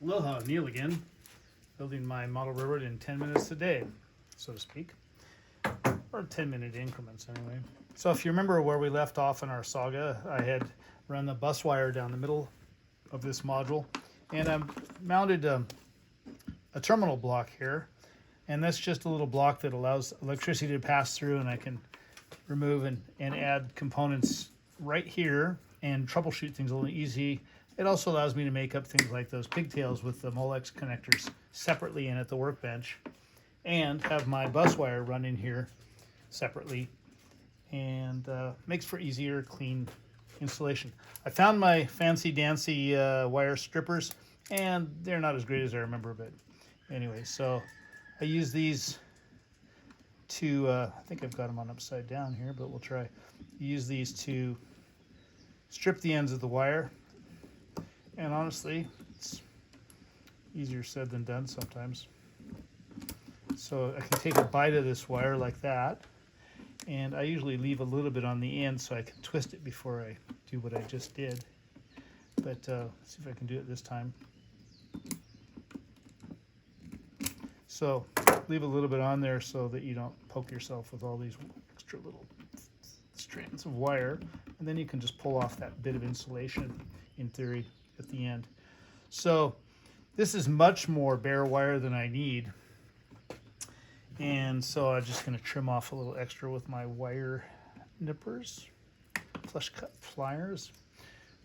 Aloha, Neil again, building my model railroad in 10 minutes a day, so to speak, or 10-minute increments anyway. So if you remember where we left off in our saga, I had run the bus wire down the middle of this module, and I mounted a terminal block here, and that's just a little block that allows electricity to pass through, and I can remove and add components right here and troubleshoot things a little easy. It also allows me to make up things like those pigtails with the Molex connectors separately and at the workbench, and have my bus wire run in here separately, and makes for easier, clean installation. I found my fancy dancy wire strippers, and they're not as great as I remember, but anyway, so I use these to, I think I've got them on upside down here, but we'll try. Use these to strip the ends of the wire. And honestly, it's easier said than done sometimes. So I can take a bite of this wire like that, and I usually leave a little bit on the end so I can twist it before I do what I just did. But let's see if I can do it this time. So leave a little bit on there so that you don't poke yourself with all these extra little strands of wire, and then you can just pull off that bit of insulation in theory at the end. So this is much more bare wire than I need, and so I'm just going to trim off a little extra with my wire nippers, flush cut pliers,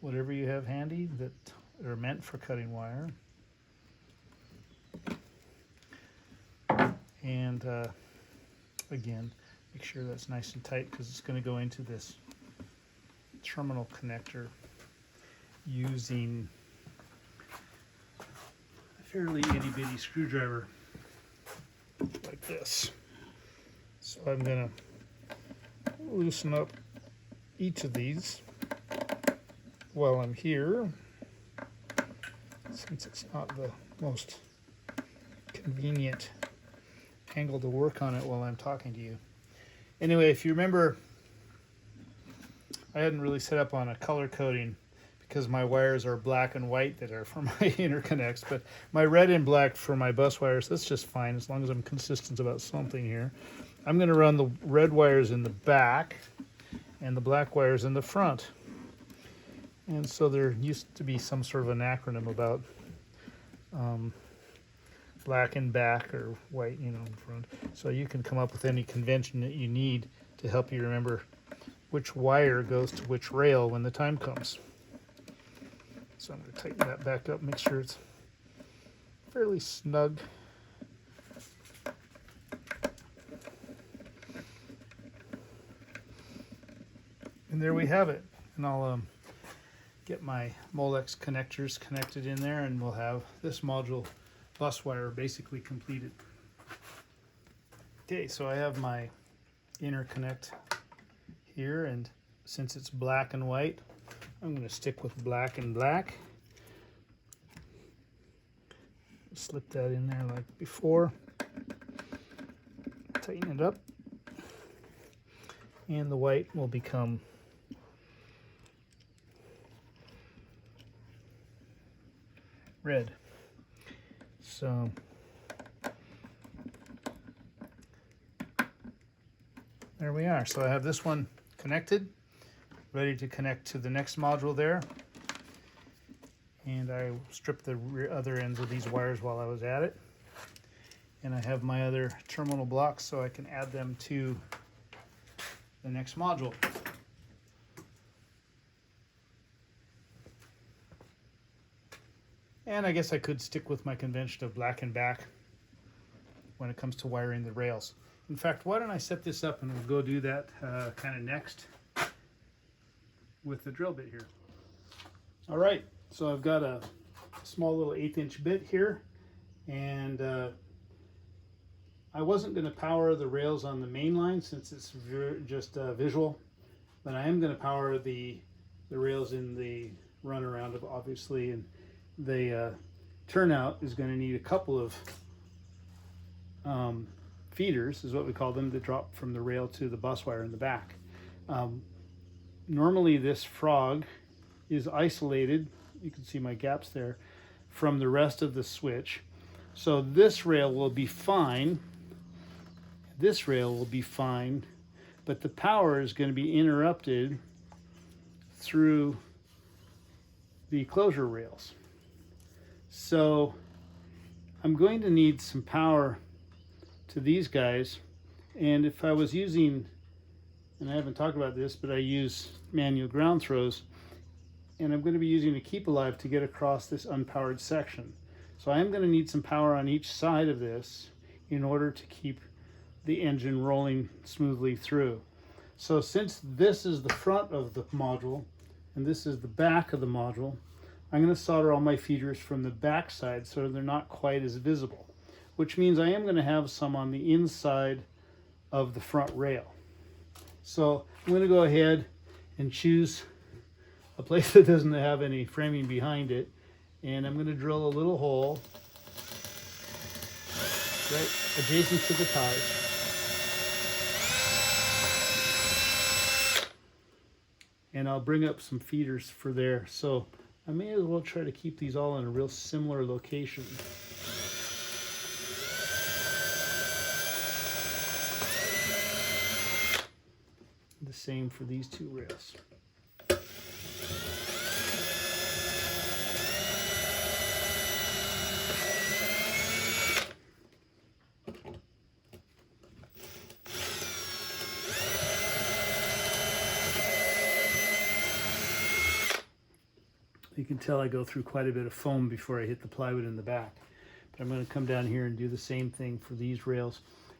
whatever you have handy that are meant for cutting wire. And again, make sure that's nice and tight because it's going to go into this terminal connector using a fairly itty-bitty screwdriver like this. So I'm going to loosen up each of these while I'm here, since it's not the most convenient angle to work on it while I'm talking to you. Anyway, if you remember, I hadn't really set up on a color coding because my wires are black and white that are for my interconnects, but my red and black for my bus wires, that's just fine as long as I'm consistent about something here. I'm going to run the red wires in the back and the black wires in the front. And so there used to be some sort of an acronym about black in back or white, in front. So you can come up with any convention that you need to help you remember which wire goes to which rail when the time comes. So I'm going to tighten that back up, make sure it's fairly snug. And there we have it. And I'll get my Molex connectors connected in there, and we'll have this module bus wire basically completed. Okay, so I have my interconnect here, and since it's black and white, I'm going to stick with black and black. Slip that in there like before. Tighten it up. And the white will become red. So there we are. So I have this one connected, ready to connect to the next module there. And I stripped the other ends of these wires while I was at it. And I have my other terminal blocks so I can add them to the next module. And I guess I could stick with my convention of black and back when it comes to wiring the rails. In fact, why don't I set this up and we'll go do that kind of next with the drill bit here. All right, so I've got a small little 1/8" bit here, and I wasn't going to power the rails on the main line since it's just visual, but I am going to power the rails in the runaround, obviously, and the turnout is going to need a couple of feeders, is what we call them, that drop from the rail to the bus wire in the back. Normally this frog is isolated, you can see my gaps there, from the rest of the switch. So this rail will be fine. This rail will be fine, but the power is going to be interrupted through the closure rails. So I'm going to need some power to these guys. And if I was using, and I haven't talked about this, but I use manual ground throws, and I'm going to be using a keep alive to get across this unpowered section. So I am going to need some power on each side of this in order to keep the engine rolling smoothly through. So since this is the front of the module and this is the back of the module, I'm going to solder all my feeders from the back side so they're not quite as visible, which means I am going to have some on the inside of the front rail. So I'm going to go ahead and choose a place that doesn't have any framing behind it, and I'm going to drill a little hole right adjacent to the ties. And I'll bring up some feeders for there. So I may as well try to keep these all in a real similar location. The same for these two rails. You can tell I go through quite a bit of foam before I hit the plywood in the back. But I'm going to come down here and do the same thing for these rails.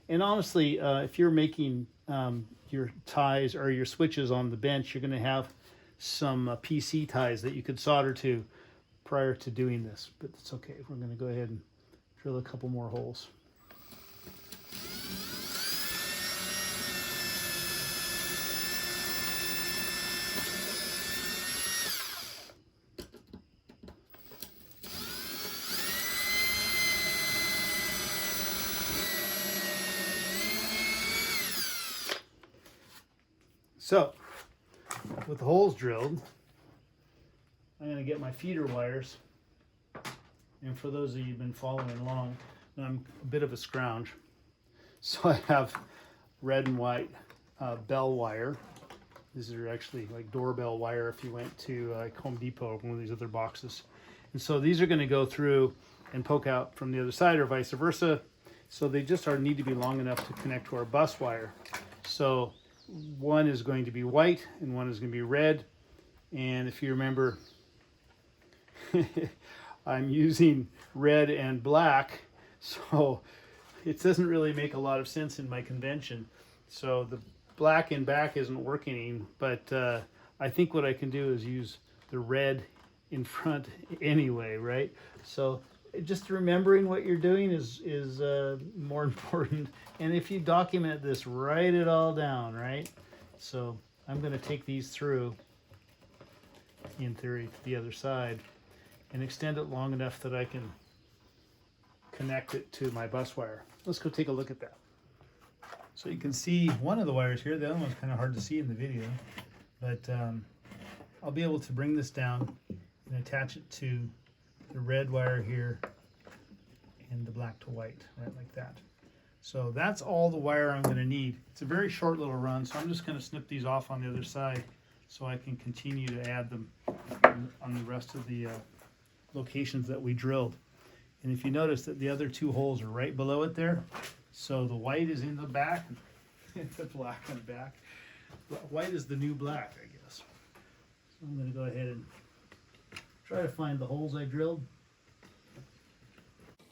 And honestly, if you're making your ties or your switches on the bench, you're going to have some PC ties that you could solder to prior to doing this. But it's okay. We're going to go ahead and drill a couple more holes. So, with the holes drilled, I'm going to get my feeder wires. And for those of you who've been following along, I'm a bit of a scrounge. So I have red and white bell wire. These are actually like doorbell wire if you went to Home Depot or one of these other boxes. And so these are going to go through and poke out from the other side or vice versa. So they just need to be long enough to connect to our bus wire. So one is going to be white and one is going to be red. And if you remember, I'm using red and black, so it doesn't really make a lot of sense in my convention. So the black in back isn't working, but I think what I can do is use the red in front anyway, right? So just remembering what you're doing is more important. And if you document this, write it all down, right? So I'm going to take these through, in theory, to the other side and extend it long enough that I can connect it to my bus wire. Let's go take a look at that. So you can see one of the wires here. The other one's kind of hard to see in the video, but I'll be able to bring this down and attach it to the red wire here and the black to white, right like that. So that's all the wire I'm going to need. It's a very short little run, so I'm just going to snip these off on the other side so I can continue to add them on the rest of the locations that we drilled. And if you notice that the other two holes are right below it there, so the white is in the back and the black in the back. White is the new black, I guess. So I'm going to go ahead and try to find the holes I drilled.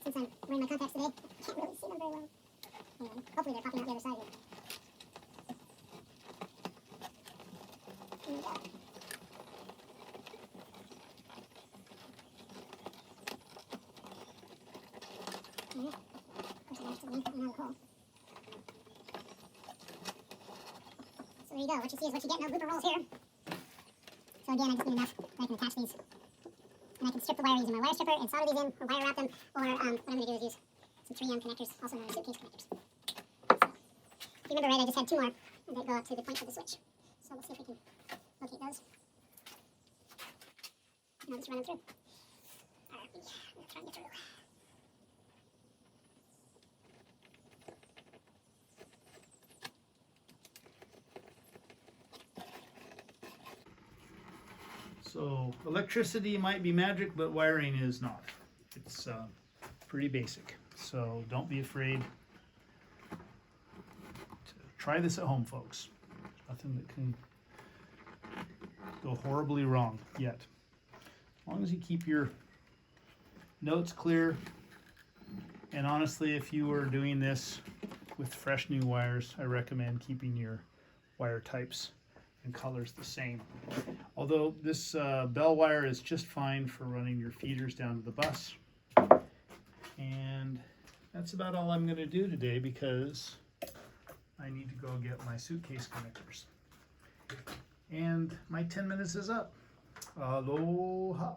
Since I'm wearing my contacts today, I can't really see them very well. Anyway, hopefully they're popping out the other side here. Here we go. Alright. Of course, I have to link another hole. So there you go. What you see is what you get. No blooper rolls here. So again, I just need enough that I can attach these. And I can strip the wire using my wire stripper and solder these in or wire wrap them, or what I'm going to do is use some 3M connectors, also known as suitcase connectors. So, if you remember right, I just had two more that go up to the point of the switch. So we'll see if we can locate those. And I'll just run them through. Let's run you through. So electricity might be magic, but wiring is not. It's pretty basic. So don't be afraid to try this at home, folks. Nothing that can go horribly wrong yet. As long as you keep your notes clear. And honestly, if you were doing this with fresh new wires, I recommend keeping your wire types and colors the same. Although this bell wire is just fine for running your feeders down to the bus. And that's about all I'm going to do today because I need to go get my suitcase connectors. And my 10 minutes is up. Aloha.